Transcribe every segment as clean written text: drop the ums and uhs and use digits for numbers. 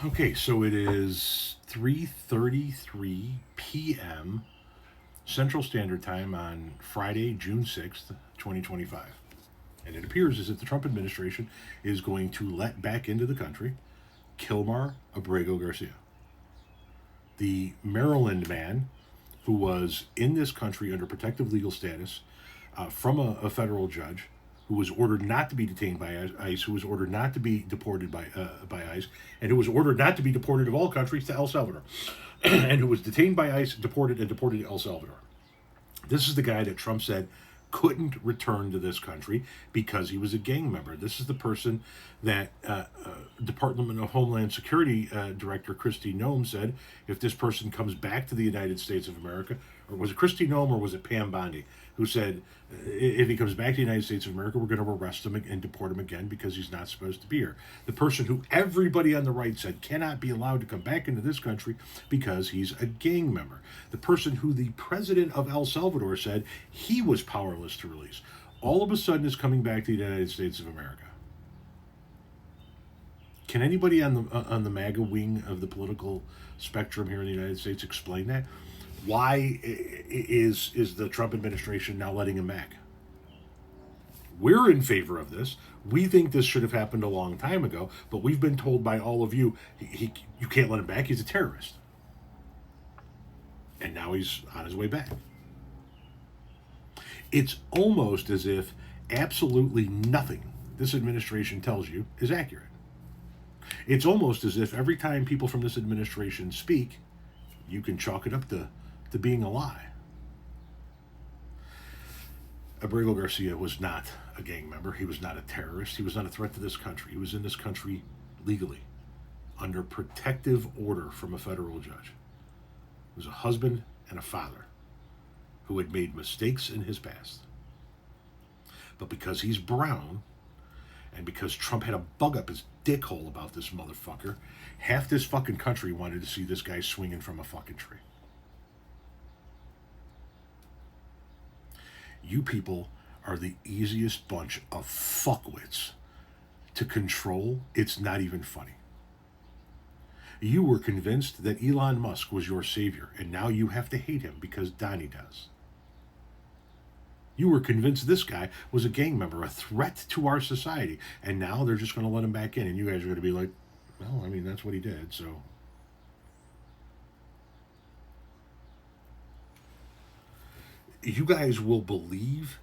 Okay, so it is 3:33 p.m. Central Standard Time on Friday, June 6th, 2025. And it appears as if the Trump administration is going to let back into the country Kilmar Abrego Garcia, the Maryland man who was in this country under protective legal status from a federal judge, who was ordered not to be detained by ICE, who was ordered not to be deported by ICE, and who was ordered not to be deported of all countries to El Salvador, and who was detained by ICE, deported to El Salvador. This is the guy that Trump said couldn't return to this country because he was a gang member. This is the person that Department of Homeland Security Director Kristi Noem said, if this person comes back to the United States of America, or was it Kristi Noem or was it Pam Bondi, who said, if he comes back to the United States of America, we're going to arrest him and deport him again because he's not supposed to be here. The person who everybody on the right said cannot be allowed to come back into this country because he's a gang member. The person who the president of El Salvador said he was powerless to release, all of a sudden is coming back to the United States of America. Can anybody on the MAGA wing of the political spectrum here in the United States explain that? Why is the Trump administration now letting him back? We're in favor of this. We think this should have happened a long time ago, but we've been told by all of you, you can't let him back. He's a terrorist. And now he's on his way back. It's almost as if absolutely nothing this administration tells you is accurate. It's almost as if every time people from this administration speak, you can chalk it up to being a lie. Abrego Garcia was not a gang member. He was not a terrorist. He was not a threat to this country. He was in this country legally, under protective order from a federal judge. He was a husband and a father who had made mistakes in his past. But because he's brown, and because Trump had a bug up his dick hole about this motherfucker, half this fucking country wanted to see this guy swinging from a fucking tree. You people are the easiest bunch of fuckwits to control. It's not even funny. You were convinced that Elon Musk was your savior, and now you have to hate him because Donnie does. You were convinced this guy was a gang member, a threat to our society, and now they're just going to let him back in, and you guys are going to be like, well, I mean, that's what he did, so. You guys will believe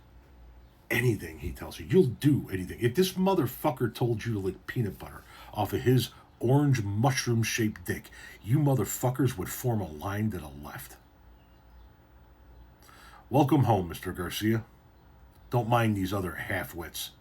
anything he tells you. You'll do anything. If this motherfucker told you to lick peanut butter off of his orange mushroom-shaped dick, you motherfuckers would form a line to the left. Welcome home, Mr. Garcia. Don't mind these other half-wits.